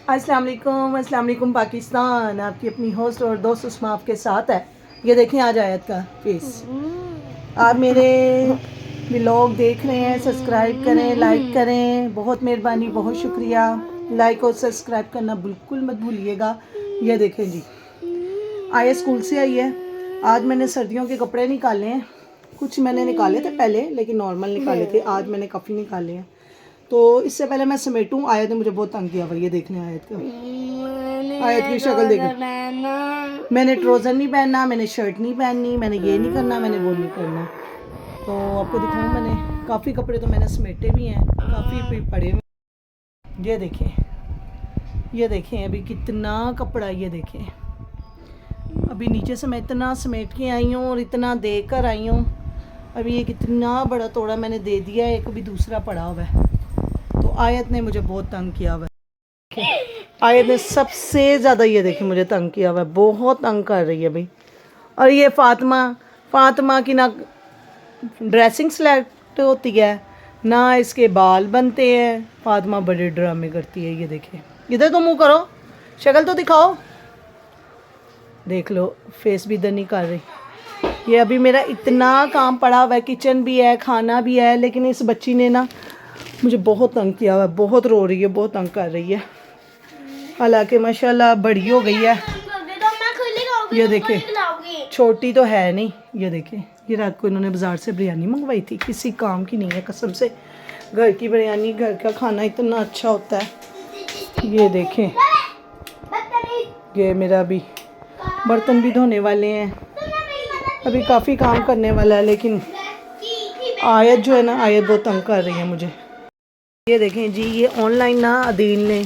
अस्सलाम वालेकुम पाकिस्तान। आपकी अपनी होस्ट और दोस्त उस्मा आपके साथ है। ये देखें आज आयत का फेस। आप मेरे व्लॉग देख रहे हैं, सब्सक्राइब करें, लाइक करें, बहुत मेहरबानी, बहुत शुक्रिया। लाइक और सब्सक्राइब करना बिल्कुल मत भूलिएगा। ये देखें जी, आया स्कूल से आई है। आज मैंने सर्दियों के कपड़े निकाले हैं। कुछ मैंने निकाले थे पहले, लेकिन नॉर्मल निकाले थे। आज मैंने काफ़ी निकाले हैं। तो इससे पहले मैं समेटूं, आयत ने मुझे बहुत तंग किया भाई। ये देख लें आयत का, आयत की शक्ल देखें। मैंने ट्राउज़र नहीं पहनना, मैंने शर्ट नहीं पहननी, मैंने ये नहीं करना, मैंने वो नहीं करना। तो आपको दिखाऊं, मैंने काफ़ी कपड़े तो मैंने समेटे भी हैं, काफ़ी पड़े हुए। ये देखें अभी कितना कपड़ा। ये देखें अभी नीचे से मैं इतना समेट के आई हूँ और इतना दे कर आई हूँ। अभी ये कितना बड़ा तोड़ा मैंने दे दिया है, एक भी दूसरा पड़ा हुआ है। तो आयत ने मुझे बहुत तंग किया हुआ है। आयत ने सबसे ज़्यादा ये देखिए मुझे तंग किया हुआ है, बहुत तंग कर रही है भाई। और ये फातिमा की ना ड्रेसिंग सेलेक्ट होती है, ना इसके बाल बनते हैं। फातिमा बड़े ड्रामे करती है। ये देखे, इधर तो मुँह करो, शक्ल तो दिखाओ। देख लो, फेस भी इधर नहीं कर रही। ये अभी मेरा इतना काम पड़ा हुआ है, किचन भी है, खाना भी है, लेकिन इस बच्ची ने ना मुझे बहुत तंग किया हुआ है, बहुत रो रही है, बहुत तंग कर रही है। हालांकि माशाल्लाह बड़ी हो गई है। ये देखे, छोटी तो है नहीं। ये देखे, ये रात को इन्होंने बाज़ार से बिरयानी मंगवाई थी, किसी काम की नहीं है कसम से। घर की बिरयानी, घर का खाना इतना अच्छा होता है। ये देखें, ये मेरा अभी बर्तन भी धोने वाले हैं, अभी काफ़ी काम करने वाला है। लेकिन आयत जो है ना, आयत बहुत तंग कर रही है मुझे। ये देखें जी, ये ऑनलाइन ना अदील ने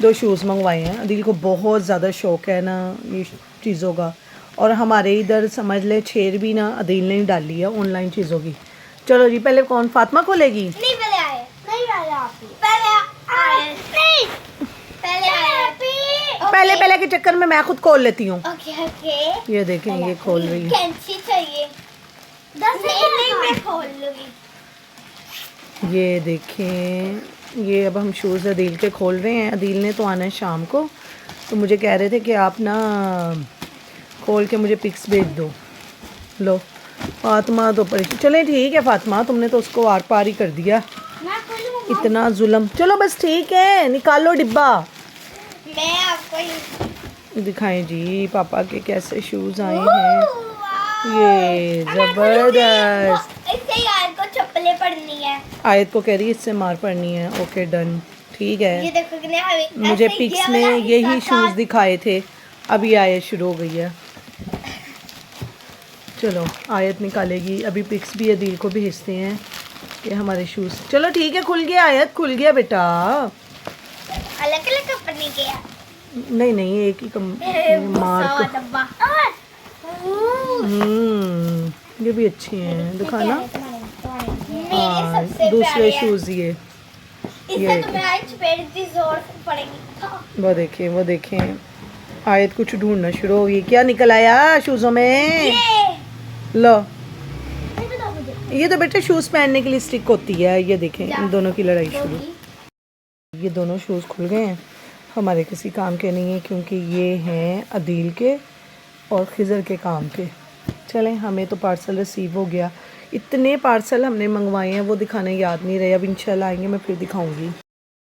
2 शूज़ मंगवाए हैं। अदील को बहुत ज़्यादा शौक़ है ना ये चीज़ों का, और हमारे इधर समझ ले छेड़ भी ना अदील ने डाली है ऑनलाइन चीज़ों की। चलो जी, पहले कौन फातिमा खोलेगी? नहीं, पहले आए। पहले के चक्कर में मैं खुद खोल लेती हूँ। ये देखें, ये खोल रही है। मैं खोल लूँगी। ये देखें, ये अब हम शूज़ अदील के खोल रहे हैं। अदील ने तो आना है शाम को, तो मुझे कह रहे थे कि आप ना खोल के मुझे पिक्स भेज दो। लो, फातिमा तो परेशान। चलें ठीक है फातिमा, तुमने तो उसको आर पार ही कर दिया, इतना जुल्म। चलो बस ठीक है, निकालो डिब्बा। मैं आपको दिखाएं जी पापा के कैसे शूज़ आए हैं। ये ज़बरदस्त। इससे आयत को चप्पलें पड़नी है। आयत को कह रही है इससे मार पड़नी है। ओके डन, ठीक है। ये देखो, मुझे पिक्स में यही शूज़ दिखाए थे, अभी आयत शुरू हो गई है। चलो आयत निकालेगी, अभी पिक्स भी अदील को भेजते हैं कि हमारे शूज़। चलो ठीक है, खुल गया आयत, खुल गया बेटा। अलग अलग कंपनी के? नहीं, एक ही मार्क। ये भी अच्छे हैं, दिखाना। हाँ, दूसरे शूज़ ये वो देखें आयत कुछ ढूंढना शुरू हो गई। क्या निकल आया शूज़ों में? लो, ये तो बेटा शूज़ पहनने के लिए स्टिक होती है। ये देखें, इन दोनों की लड़ाई शुरू। ये दोनों शूज़ खुल गए हैं, हमारे किसी काम के नहीं है, क्योंकि ये हैं अदील के और खिज़र के काम के। चलें, हमें तो पार्सल रिसीव हो गया। इतने पार्सल हमने मंगवाए हैं, वो दिखाने याद नहीं रहे। अब इंशाल्लाह आएंगे, मैं फिर दिखाऊंगी।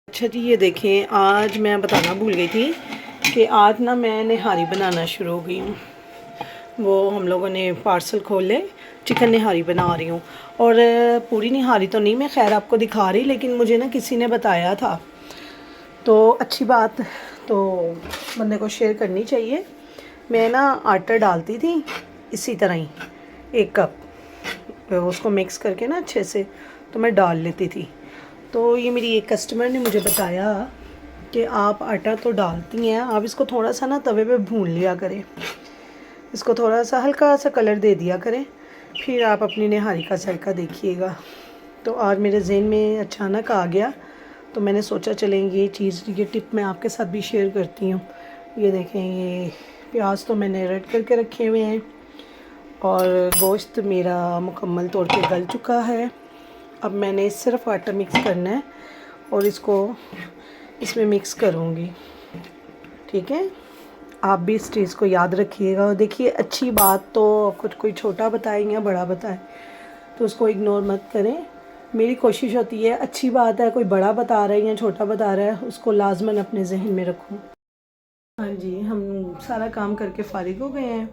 अच्छा जी, ये देखें, आज मैं बताना भूल गई थी कि आज ना मैं निहारी बनाना शुरू हो गई हूँ। वो हम लोगों ने पार्सल खोले, चिकन निहारी बना रही हूँ। और पूरी निहारी तो नहीं मैं खैर आपको दिखा रही, लेकिन मुझे ना किसी ने बताया था, तो अच्छी बात तो बंदे को शेयर करनी चाहिए। मैं ना आटा डालती थी इसी तरह ही 1 कप, उसको मिक्स करके ना अच्छे से तो मैं डाल लेती थी। तो ये मेरी एक कस्टमर ने मुझे बताया कि आप आटा तो डालती हैं, आप इसको थोड़ा सा ना तवे पे भून लिया करें, इसको थोड़ा सा हल्का सा कलर दे दिया करें, फिर आप अपनी निहारी का जायका देखिएगा। तो आज मेरे ज़हन में अचानक आ गया, तो मैंने सोचा चलेंगे ये टिप मैं आपके साथ भी शेयर करती हूँ। ये देखें, ये प्याज तो मैंने रेड करके रखे हुए हैं और गोश्त मेरा मुकम्मल तौर पे गल चुका है। अब मैंने सिर्फ आटा मिक्स करना है और इसको इसमें मिक्स करूँगी। ठीक है, आप भी इस चीज़ को याद रखिएगा। और देखिए, अच्छी बात तो कुछ कोई छोटा बताए या बड़ा बताए तो उसको इग्नोर मत करें। मेरी कोशिश होती है, अच्छी बात है कोई बड़ा बता रहा है या छोटा बता रहा है, उसको लाजमन अपने जहन में रखूं। हाँ जी, हम सारा काम करके फ़ारिग हो गए हैं।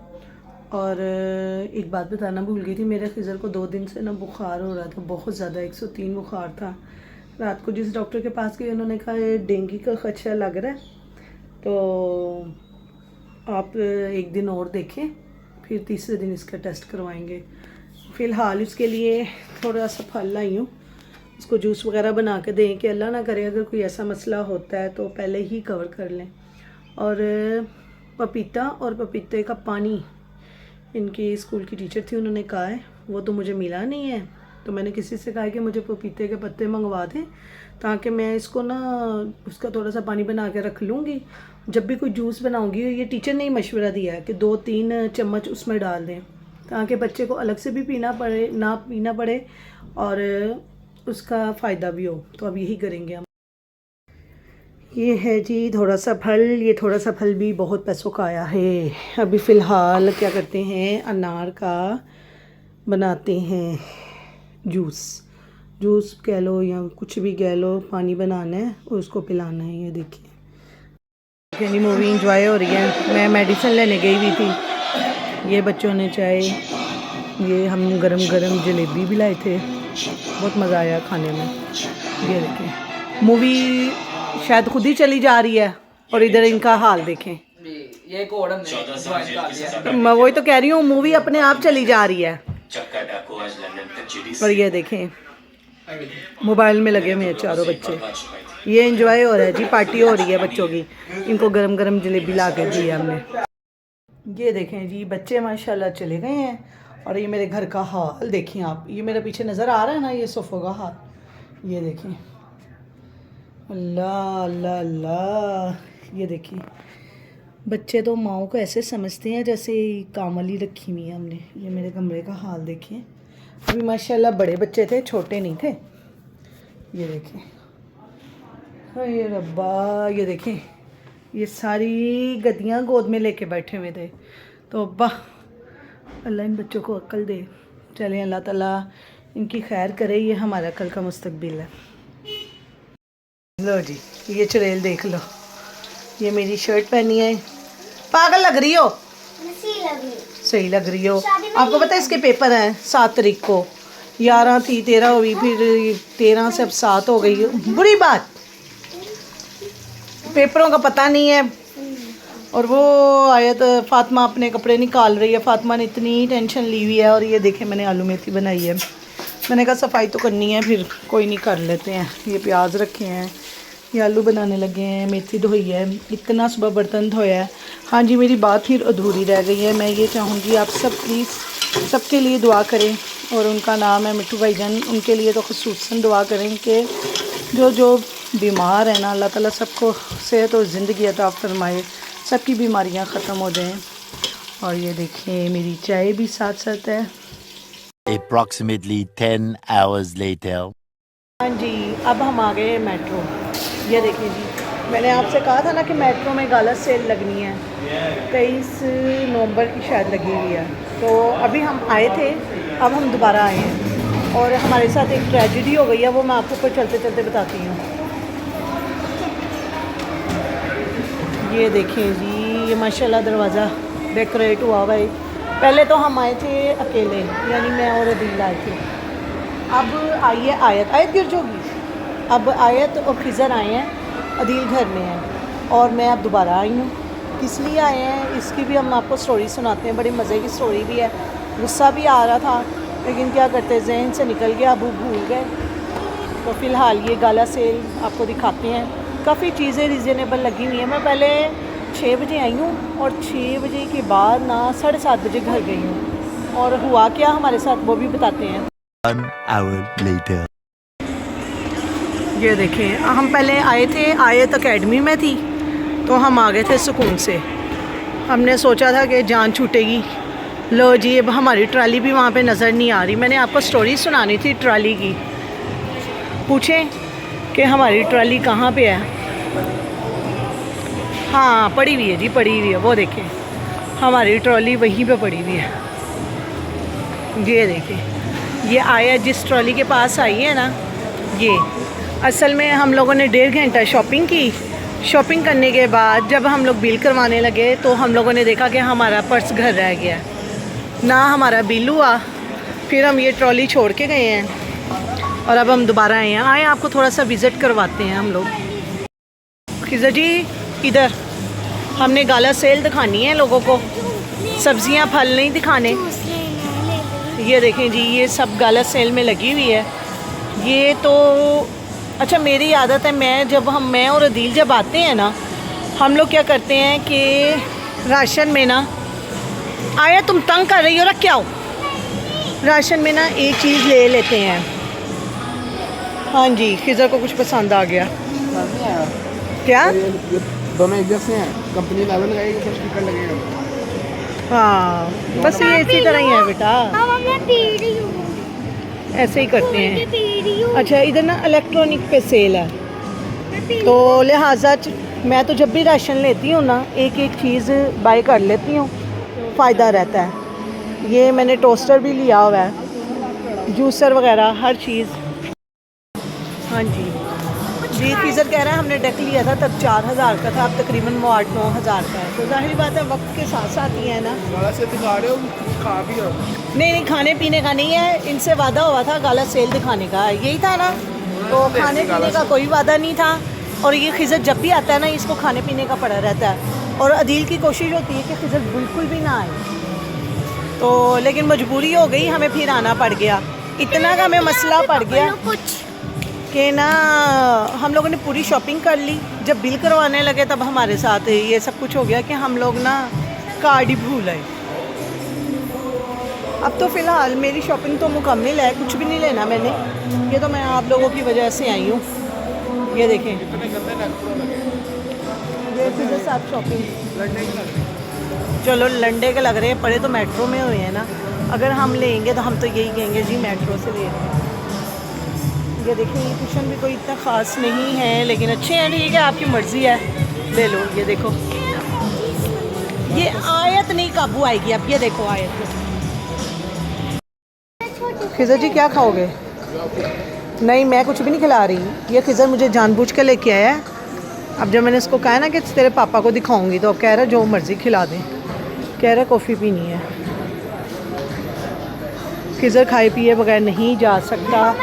और एक बात बताना भूल गई थी, मेरे खिज़र को 2 दिन से ना बुखार हो रहा था, बहुत ज़्यादा 103 बुखार था। रात को जिस डॉक्टर के पास गए उन्होंने कहा डेंगू का खदशा लग रहा है, तो आप 1 दिन और देखें, फिर तीसरे दिन इसका टेस्ट करवाएंगे। फ़िलहाल इसके लिए थोड़ा सा फल लाई हूँ, उसको जूस वगैरह बना के दें कि अल्लाह ना करे अगर कोई ऐसा मसला होता है तो पहले ही कवर कर लें। और पपीता और पपीते का पानी, इनकी स्कूल की टीचर थी, उन्होंने कहा है, वो तो मुझे मिला नहीं है, तो मैंने किसी से कहा कि मुझे पपीते के पत्ते मंगवा दें ताकि मैं इसको ना उसका थोड़ा सा पानी बना के रख लूँगी। जब भी कोई जूस बनाऊँगी, ये टीचर ने ही मशवरा दिया है कि 2-3 चम्मच उसमें डाल दें ताकि बच्चे को अलग से भी पीना पड़े और उसका फ़ायदा भी हो। तो अब यही करेंगे हम। ये है जी थोड़ा सा फल, ये थोड़ा सा फल भी बहुत पैसों का आया है। अभी फ़िलहाल क्या करते हैं, अनार का बनाते हैं जूस कह लो या कुछ भी कह लो, पानी बनाना है और उसको पिलाना है। ये देखिए, यानी मूवी इंजॉय हो रही है। मैं मेडिसिन लेने गई हुई थी, ये बच्चों ने चाय, ये हम गरम गरम जलेबी भी लाए थे, बहुत मज़ा आया खाने में। ये देखें, मूवी शायद खुद ही चली जा रही है और इधर इनका हाल देखें। ये कोड हमने ज्वाइन कर लिया। मैं वही तो कह रही हूँ, मूवी अपने आप चली जा रही है। और ये देखें, मोबाइल में लगे हुए हैं चारों बच्चे। ये एंजॉय हो रहा है जी, पार्टी हो रही है बच्चों की। इनको गरम गरम जलेबी ला के दी है हमने। ये देखें जी, बच्चे माशाल्लाह चले गए हैं। और ये मेरे घर का हाल देखें आप, ये मेरे पीछे नज़र आ रहा है ना, ये सोफ़ा का हाल। ये देखें, अल्लाह अल्लाह अल्लाह। ये देखिए, बच्चे तो माओ को ऐसे समझते हैं जैसे काम वाली रखी हुई है हमने। ये मेरे कमरे का हाल देखिए। अभी माशाल्लाह बड़े बच्चे थे, छोटे नहीं थे। ये देखें, अरे रब्बा, ये देखें, ये सारी गद्दियाँ गोद में लेके बैठे हुए थे। तो अब्बा अल्लाह इन बच्चों को अक्ल दे। चलें, अल्लाह ताला इनकी खैर करे, ये हमारा कल का मुस्तकबिल है। लो जी, ये चुड़ैल देख लो, ये मेरी शर्ट पहनी है। पागल लग रही हो? सही लग रही हो। आपको पता है इसके पेपर हैं 7 तारीख को, 11 थी, 13 हुई, फिर 13 से अब 7 हो गई। बुरी बात, पेपरों का पता नहीं है। और वो आयत फातिमा अपने कपड़े निकाल रही है, फातिमा ने इतनी टेंशन ली हुई है। और ये देखें, मैंने आलू मेथी बनाई है, मैंने कहा सफाई तो करनी है, फिर कोई नहीं कर लेते हैं। ये प्याज रखे हैं, ये आलू बनाने लगे हैं, मेथी धोई है, इतना सुबह बर्तन धोया है। हाँ जी, मेरी बात फिर अधूरी रह गई है। मैं ये चाहूँगी आप सब प्लीज़ सबके लिए दुआ करें, और उनका नाम है मिट्टू भाईजान, उनके लिए तो ख़ुसूसन दुआ करें कि जो बीमार है ना, अल्लाह ताला सबको सेहत और ज़िंदगी अता फरमाए, सबकी बीमारियाँ ख़त्म हो जाएँ। और ये देखिए, मेरी चाय भी साथ साथ है। Approximately 10 hours later. हाँ जी, अब हम आ गए मेट्रो। ये देखिए जी, मैंने आपसे कहा था ना कि मेट्रो में गाला सेल लगनी है, 23 नवंबर की शायद लगी हुई है। तो अभी हम आए थे, अब हम दोबारा आए हैं और हमारे साथ एक ट्रेजेडी हो गई है, वो मैं आपको ऊपर चलते चलते बताती हूँ। ये देखिए जी, ये माशाल्लाह दरवाज़ा डेकोरेट हुआ हुआ है। पहले तो हम आए थे अकेले, यानी मैं और अदील आए थे। अब आई है आयत गिर जोगी। अब आयत और खिज़र आए हैं, अदील घर में है और मैं अब दोबारा आई हूँ। किस लिए आए हैं इसकी भी हम आपको स्टोरी सुनाते हैं, बड़ी मज़े की स्टोरी भी है। गुस्सा भी आ रहा था, लेकिन क्या करते, जहन से निकल गया, अब भूल गए। तो फ़िलहाल ये गाला सेल आपको दिखाते हैं। काफ़ी चीज़ें रिजनेबल लगी हुई हैं। मैं पहले 6 बजे आई हूँ और 6 बजे के बाद ना 7:30 बजे घर गई हूँ। और हुआ क्या हमारे साथ वो भी बताते हैं। 1 hour later. ये देखें, हम पहले आए थे, आयत अकेडमी में थी, तो हम आ गए थे सुकून से। हमने सोचा था कि जान छूटेगी। लो जी, अब हमारी ट्राली भी वहाँ पे नज़र नहीं आ रही। मैंने आपको स्टोरी सुनानी थी ट्राली की। पूछें कि हमारी ट्राली कहाँ पे है। हाँ पड़ी हुई है जी, पड़ी हुई है, वो देखें हमारी ट्रॉली वहीं पे पड़ी हुई है। ये देखें, ये आया जिस ट्रॉली के पास आई है ना, ये असल में हम लोगों ने 1.5 घंटा शॉपिंग की। शॉपिंग करने के बाद जब हम लोग बिल करवाने लगे तो हम लोगों ने देखा कि हमारा पर्स घर रह गया, ना हमारा बिल हुआ। फिर हम ये ट्रॉली छोड़ के गए हैं और अब हम दोबारा आए हैं। आए आपको थोड़ा सा विज़िट करवाते हैं हम लोग। खिज़र जी इधर हमने गाला सेल दिखानी है लोगों को, सब्जियां फल नहीं दिखाने। ये देखें जी, ये सब गाला सेल में लगी हुई है। ये तो अच्छा मेरी आदत है, मैं और अदील जब आते हैं ना, हम लोग क्या करते हैं कि राशन में ना, आया तुम तंग कर रही हो, रख क्या हो, राशन में ना एक चीज़ ले लेते हैं। हाँ जी, खिज़र को कुछ पसंद आ गया। क्या दोनों एक जैसे हैं, कंपनी लेवल लगाएगी तो स्टिकर लगेगा। हाँ बस ये इसी तरह ही है बेटा, ऐसे ही करते हैं। अच्छा इधर ना इलेक्ट्रॉनिक पे सेल है, तो लिहाजा मैं तो जब भी राशन लेती हूँ ना, एक एक चीज़ बाय कर लेती हूँ, फ़ायदा रहता है। ये मैंने टोस्टर भी लिया हुआ है, जूसर वगैरह हर चीज़। हाँ जी जी, खिज़र कह रहा है हमने डेक लिया था तब 4000 का था, अब तकरीबन 8-9 हज़ार का है। तो जाहिर बात है वक्त के साथ साथ ही है ना। गाला से दिखा रहे हो, खा भी रहे हो। नहीं खाने पीने का नहीं है, इनसे वादा हुआ था गाला सेल दिखाने का, यही था ना। तो खाने पीने का कोई वादा नहीं था। और ये खिज़र जब भी आता है ना, इसको खाने पीने का पड़ा रहता है। और अदील की कोशिश होती है कि खिज़र बिल्कुल भी ना आए, तो लेकिन मजबूरी हो गई, हमें फिर आना पड़ गया। इतना का हमें मसला पड़ गया कि ना हम लोगों ने पूरी शॉपिंग कर ली। जब बिल करवाने लगे तब हमारे साथ ये सब कुछ हो गया कि हम लोग ना कार्ड ही भूल आए। अब तो फ़िलहाल मेरी शॉपिंग तो मुकम्मल है, कुछ भी नहीं लेना मैंने। ये तो मैं आप लोगों की वजह से आई हूँ। ये देखें, ये फिर साथ शॉपिंग, चलो लंडे के लग रहे हैं, पड़े तो मेट्रो में हुए हैं ना। अगर हम लेंगे तो हम तो यही कहेंगे जी मेट्रो से ले रहे हैं। ये देखिए, ये कुशन भी कोई इतना ख़ास नहीं है, लेकिन अच्छे हैं, ठीक है आपकी मर्ज़ी है, ले लो। ये देखो, ये आयत नहीं काबू आएगी अब। ये देखो आयत। खिज़र जी क्या खाओगे? नहीं मैं कुछ भी नहीं खिला रही, ये खिज़र मुझे जानबूझ के लेके आया है। अब जब मैंने इसको कहा ना कि तेरे पापा को दिखाऊंगी, तो अब कह रहा है जो मर्ज़ी खिला दें, कह रहा है कॉफ़ी पीनी है। खिज़र खाए पिए बगैर नहीं जा सकता,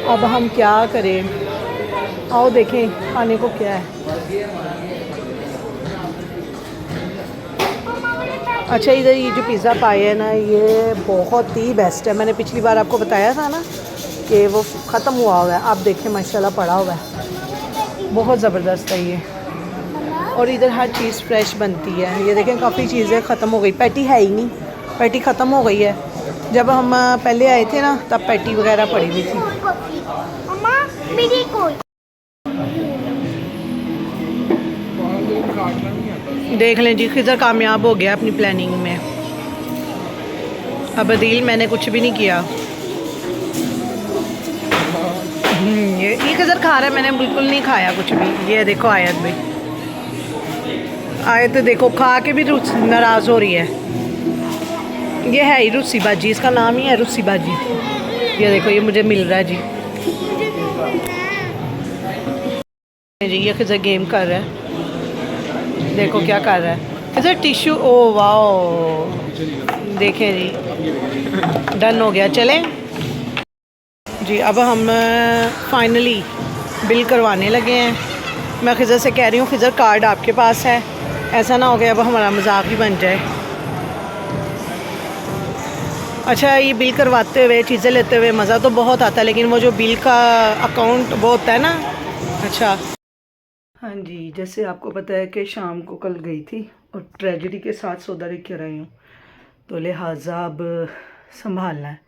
अब हम क्या करें। आओ देखें खाने को क्या है। अच्छा इधर ये जो पिज़्ज़ा पाए है ना, ये बहुत ही बेस्ट है। मैंने पिछली बार आपको बताया था ना कि वो ख़त्म हुआ हुआ है, आप देखें माशाल्लाह पड़ा हुआ है, बहुत ज़बरदस्त है ये। और इधर हर चीज़ फ्रेश बनती है। ये देखें काफ़ी चीज़ें ख़त्म हो गई, पैटी है ही नहीं, पैटी ख़त्म हो गई है। जब हम पहले आए थे ना तब पैटी वगैरह पड़ी हुई थी। देख लें जी, खिज़र कामयाब हो गया अपनी प्लानिंग में। अब अदील मैंने कुछ भी नहीं किया। ये खिज़र खा रहा है, मैंने बिल्कुल नहीं खाया कुछ भी। ये देखो आयत भी, आयत देखो खा के भी नाराज़ हो रही है। ये है ही रूसी बाजी, इसका नाम ही है रूसी बाजी। ये देखो ये मुझे मिल रहा है जी। ये खिज़र गेम कर रहा है, देखो क्या कर रहा है। खिज़र टिश्यू, ओ वाओ, देखें जी डन हो गया। चलें जी, अब हम फाइनली बिल करवाने लगे हैं। मैं खिज़र से कह रही हूँ खिज़र कार्ड आपके पास है, ऐसा ना हो गया अब हमारा मजाक ही बन जाए। अच्छा ये बिल करवाते हुए चीज़ें लेते हुए मज़ा तो बहुत आता है, लेकिन वो जो बिल का अकाउंट वो होता है ना। अच्छा हाँ जी, जैसे आपको पता है कि शाम को कल गई थी और ट्रेजेडी के साथ सौदा लेके आई हूँ, तो लिहाजा अब संभालना है।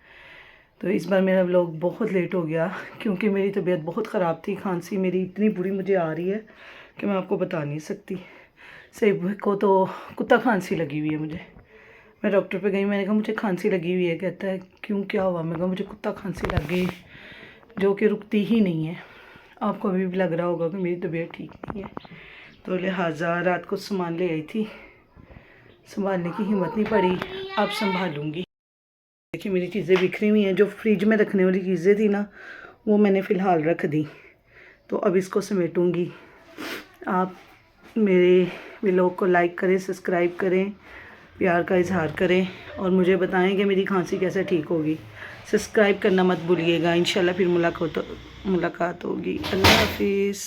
तो इस बार मेरा व्लॉग बहुत लेट हो गया क्योंकि मेरी तबीयत बहुत ख़राब थी। खांसी मेरी इतनी बुरी मुझे आ रही है कि मैं आपको बता नहीं सकती। सही को तो कुत्ता खांसी लगी हुई है मुझे। मैं डॉक्टर पे गई, मैंने कहा मुझे खांसी लगी हुई है। कहता है क्यों क्या हुआ? मैं कहा मुझे कुत्ता खांसी लग गई जो कि रुकती ही नहीं है। आपको अभी भी लग रहा होगा कि मेरी तबीयत ठीक नहीं है। तो लिहाजा रात को सामान ले आई थी, संभालने की हिम्मत नहीं पड़ी, अब संभालूंगी। देखिए मेरी चीज़ें बिखरी हुई हैं, जो फ्रिज में रखने वाली चीज़ें थी ना वो मैंने फ़िलहाल रख दी, तो अब इसको समेटूंगी। आप मेरे व्लॉग को लाइक करें, सब्सक्राइब करें, प्यार का इजहार करें और मुझे बताएं कि मेरी खांसी कैसे ठीक होगी। सब्सक्राइब करना मत भूलिएगा। इंशाल्लाह फिर मुलाकात होगी। अल्लाह हाफिज़।